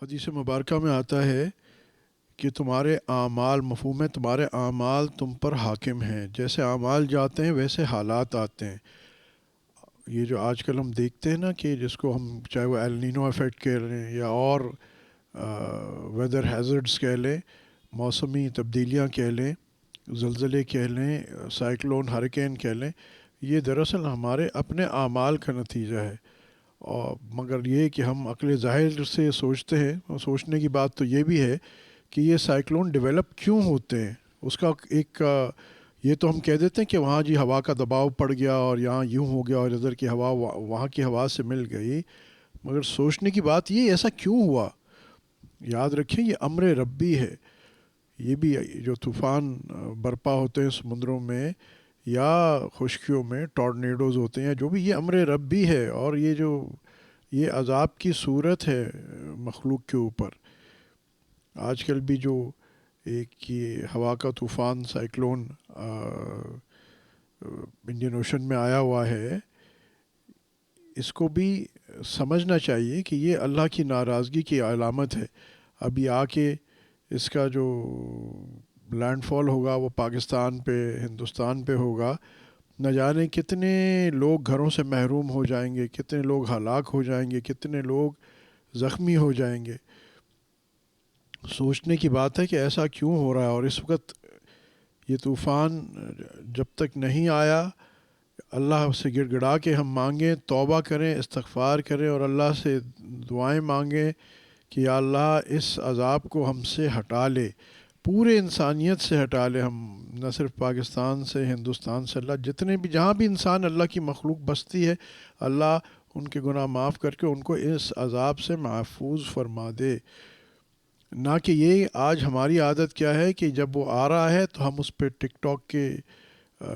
حدیث مبارکہ میں آتا ہے کہ تمہارے اعمال، مفہوم ہے تمہارے اعمال تم پر حاکم ہیں، جیسے اعمال جاتے ہیں ویسے حالات آتے ہیں۔ یہ جو آج کل ہم دیکھتے ہیں نا کہ جس کو ہم چاہے وہ ایل نینو افیکٹ کہہ لیں یا اور ویدر ہیزرڈز کہہ لیں، موسمی تبدیلیاں کہہ لیں، زلزلے کہہ لیں، سائیکلون ہریکین کہہ لیں، یہ دراصل ہمارے اپنے اعمال کا نتیجہ ہے۔ اور مگر یہ کہ ہم عقل ظاہر سے سوچتے ہیں، اور سوچنے کی بات تو یہ بھی ہے کہ یہ سائیکلون ڈیولپ کیوں ہوتے ہیں۔ اس کا ایک یہ تو ہم کہہ دیتے ہیں کہ وہاں جی ہوا کا دباؤ پڑ گیا اور یہاں یوں ہو گیا اور ادھر کی ہوا وہاں کی ہوا سے مل گئی، مگر سوچنے کی بات یہ ایسا کیوں ہوا۔ یاد رکھیں یہ امر ربی ہے۔ یہ بھی جو طوفان برپا ہوتے ہیں سمندروں میں یا خشکیوں میں، ٹورنیڈوز ہوتے ہیں، جو بھی یہ امر ربی ہے، اور یہ جو یہ عذاب کی صورت ہے مخلوق کے اوپر۔ آج کل بھی جو ایک یہ ہوا کا طوفان سائیکلون انڈین اوشن میں آیا ہوا ہے، اس کو بھی سمجھنا چاہیے کہ یہ اللہ کی ناراضگی کی علامت ہے۔ ابھی آ کے اس کا جو لینڈ فال ہوگا وہ پاکستان پہ، ہندوستان پہ ہوگا، نہ جانے کتنے لوگ گھروں سے محروم ہو جائیں گے، کتنے لوگ ہلاک ہو جائیں گے، کتنے لوگ زخمی ہو جائیں گے۔ سوچنے کی بات ہے کہ ایسا کیوں ہو رہا ہے، اور اس وقت یہ طوفان جب تک نہیں آیا، اللہ سے گڑ گڑا کے ہم مانگیں، توبہ کریں، استغفار کریں اور اللہ سے دعائیں مانگیں کہ یا اللہ اس عذاب کو ہم سے ہٹا لے، پورے انسانیت سے ہٹا لے۔ ہم نہ صرف پاکستان سے، ہندوستان سے، اللہ جتنے بھی جہاں بھی انسان اللہ کی مخلوق بستی ہے، اللہ ان کے گناہ معاف کر کے ان کو اس عذاب سے محفوظ فرما دے۔ نہ کہ یہ آج ہماری عادت کیا ہے کہ جب وہ آ رہا ہے تو ہم اس پہ ٹک ٹاک کے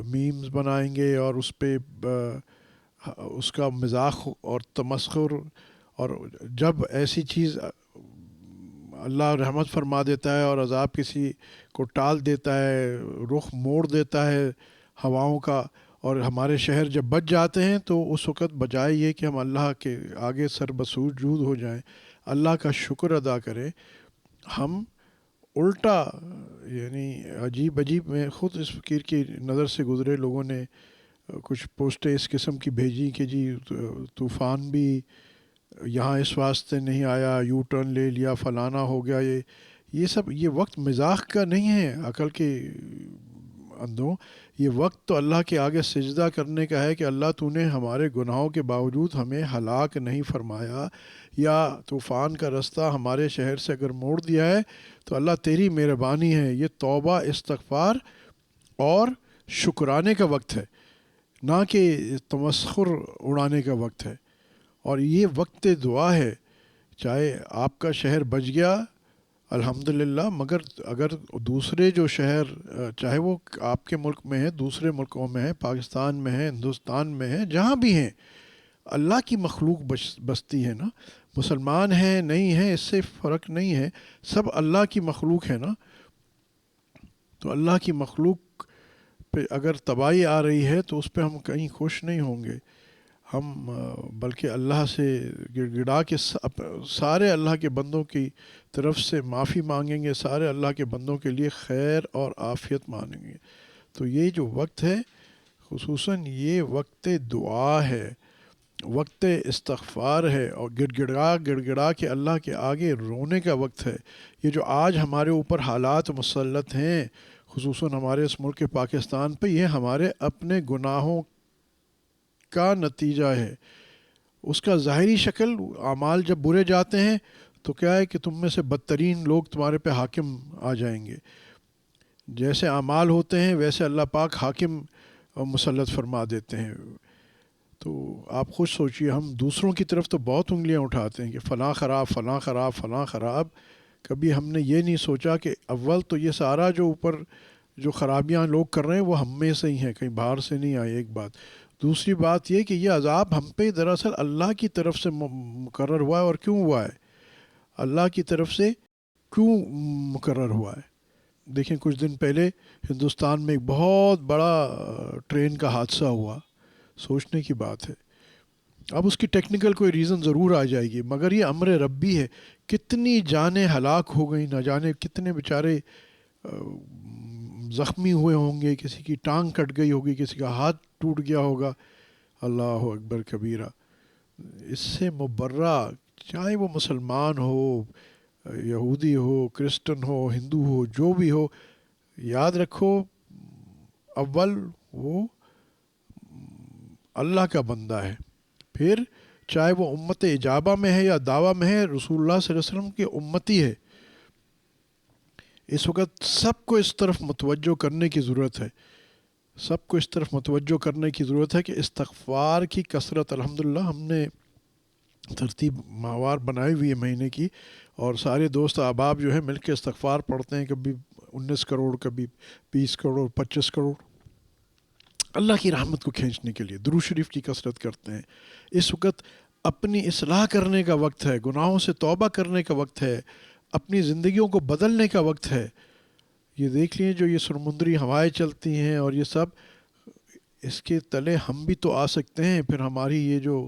میمز بنائیں گے اور اس پہ اس کا مذاق اور تمسخر، اور جب ایسی چیز اللہ رحمت فرما دیتا ہے اور عذاب کسی کو ٹال دیتا ہے، رخ موڑ دیتا ہے ہواؤں کا، اور ہمارے شہر جب بچ جاتے ہیں تو اس وقت بجائے یہ کہ ہم اللہ کے آگے سر بسجود ہو جائیں، اللہ کا شکر ادا کریں، ہم الٹا یعنی عجیب عجیب، میں خود اس فقیر کی نظر سے گزرے، لوگوں نے کچھ پوسٹیں اس قسم کی بھیجی کہ جی طوفان بھی یہاں اس واسطے نہیں آیا، یو ٹرن لے لیا، فلانا ہو گیا۔ یہ سب یہ وقت مزاح کا نہیں ہے عقل کے اندھوں، یہ وقت تو اللہ کے آگے سجدہ کرنے کا ہے کہ اللہ تو نے ہمارے گناہوں کے باوجود ہمیں ہلاک نہیں فرمایا، یا طوفان کا رستہ ہمارے شہر سے اگر موڑ دیا ہے تو اللہ تیری مہربانی ہے۔ یہ توبہ، استغفار اور شکرانے کا وقت ہے، نہ کہ تمسخر اڑانے کا وقت ہے، اور یہ وقت دعا ہے۔ چاہے آپ کا شہر بچ گیا الحمدللہ، مگر اگر دوسرے جو شہر چاہے وہ آپ کے ملک میں ہیں، دوسرے ملکوں میں ہیں، پاکستان میں ہیں، ہندوستان میں ہیں، جہاں بھی ہیں، اللہ کی مخلوق بستی ہے نا، مسلمان ہیں نہیں ہیں اس سے فرق نہیں ہے، سب اللہ کی مخلوق ہے نا۔ تو اللہ کی مخلوق پہ اگر تباہی آ رہی ہے تو اس پہ ہم کہیں خوش نہیں ہوں گے، ہم بلکہ اللہ سے گڑ گڑا کے سارے اللہ کے بندوں کی طرف سے معافی مانگیں گے، سارے اللہ کے بندوں کے لیے خیر اور عافیت مانگیں گے۔ تو یہ جو وقت ہے، خصوصاً یہ وقت دعا ہے، وقت استغفار ہے، اور گڑ گڑا کے اللہ کے آگے رونے کا وقت ہے۔ یہ جو آج ہمارے اوپر حالات مسلط ہیں، خصوصاً ہمارے اس ملک پاکستان پہ، یہ ہمارے اپنے گناہوں کا نتیجہ ہے۔ اس کا ظاہری شکل، اعمال جب برے جاتے ہیں تو کیا ہے کہ تم میں سے بدترین لوگ تمہارے پہ حاکم آ جائیں گے، جیسے اعمال ہوتے ہیں ویسے اللہ پاک حاکم مسلط فرما دیتے ہیں۔ تو آپ خود سوچئے، ہم دوسروں کی طرف تو بہت انگلیاں اٹھاتے ہیں کہ فلاں خراب، فلاں خراب، فلاں خراب، کبھی ہم نے یہ نہیں سوچا کہ اول تو یہ سارا جو اوپر جو خرابیاں لوگ کر رہے ہیں وہ ہم میں سے ہی ہیں، کہیں باہر سے نہیں آئی، ایک بات۔ دوسری بات یہ کہ یہ عذاب ہم پہ دراصل اللہ کی طرف سے مقرر ہوا ہے، اور کیوں ہوا ہے؟ اللہ کی طرف سے کیوں مقرر ہوا ہے؟ دیکھیں کچھ دن پہلے ہندوستان میں ایک بہت بڑا ٹرین کا حادثہ ہوا، سوچنے کی بات ہے۔ اب اس کی ٹیکنیکل کوئی ریزن ضرور آ جائے گی، مگر یہ امر ربی ہے۔ کتنی جانیں ہلاک ہو گئیں، نہ جانے کتنے بیچارے زخمی ہوئے ہوں گے، کسی کی ٹانگ کٹ گئی ہوگی، کسی کا ہاتھ ٹوٹ گیا ہوگا. اللہ اکبر کبیرہ. اس سے مبرہ چاہے وہ مسلمان ہو، یہودی ہو، کرسچن ہو، ہندو ہو، جو بھی ہو، یاد رکھو اول وہ اللہ کا بندہ ہے. پھر چاہے وہ امت اجابہ میں ہے یا دعویٰ میں ہے، رسول اللہ صلی اللہ علیہ وسلم کی امتی ہے. اس وقت سب کو اس طرف متوجہ کرنے کی ضرورت ہے، سب کو اس طرف متوجہ کرنے کی ضرورت ہے کہ استغفار کی کثرت. الحمدللہ ہم نے ترتیب ماہوار بنائی ہوئی ہے مہینے کی، اور سارے دوست احباب جو ہیں مل کے استغفار پڑھتے ہیں، کبھی 19 کروڑ، کبھی 20 کروڑ، 25 کروڑ، اللہ کی رحمت کو کھینچنے کے لیے درود شریف کی کثرت کرتے ہیں. اس وقت اپنی اصلاح کرنے کا وقت ہے، گناہوں سے توبہ کرنے کا وقت ہے، اپنی زندگیوں کو بدلنے کا وقت ہے. یہ دیکھ لیں جو یہ سمندری ہوائیں چلتی ہیں اور یہ سب، اس کے تلے ہم بھی تو آ سکتے ہیں. پھر ہماری یہ جو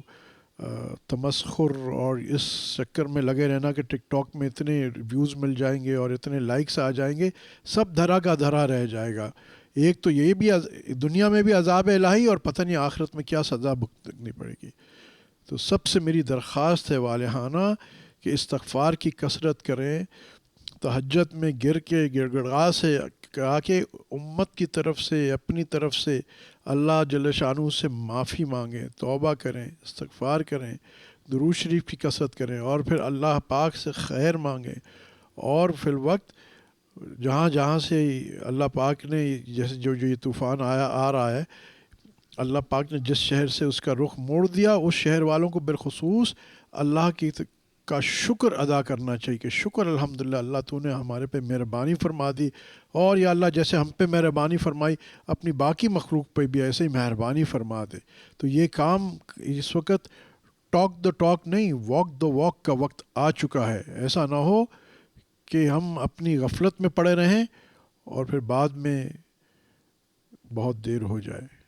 تمسخر اور اس چکر میں لگے رہنا کہ ٹک ٹاک میں اتنے ویوز مل جائیں گے اور اتنے لائکس آ جائیں گے، سب دھرا کا دھرا رہ جائے گا. ایک تو یہ بھی دنیا میں بھی عذاب الہی، اور پتہ نہیں آخرت میں کیا سزا بھگتنی پڑے گی. تو سب سے میری درخواست ہے والہانہ کہ استغفار کی کثرت کریں، تہجد میں گر کے گڑ گڑا سے کہا کہ امت کی طرف سے، اپنی طرف سے اللہ جل شانہ سے معافی مانگیں، توبہ کریں، استغفار کریں، درود شریف کی کثرت کریں، اور پھر اللہ پاک سے خیر مانگیں. اور فی الوقت جہاں جہاں سے اللہ پاک نے جیسے جو یہ طوفان آ رہا ہے، اللہ پاک نے جس شہر سے اس کا رخ موڑ دیا، اس شہر والوں کو بالخصوص اللہ کا شکر ادا کرنا چاہیے کہ شکر الحمدللہ اللہ تو نے ہمارے پہ مہربانی فرما دی، اور یا اللہ جیسے ہم پہ مہربانی فرمائی اپنی باقی مخلوق پہ بھی ایسے ہی مہربانی فرما دے. تو یہ کام اس وقت ٹاک دا ٹاک نہیں، واک دا واک کا وقت آ چکا ہے. ایسا نہ ہو کہ ہم اپنی غفلت میں پڑے رہیں اور پھر بعد میں بہت دیر ہو جائے.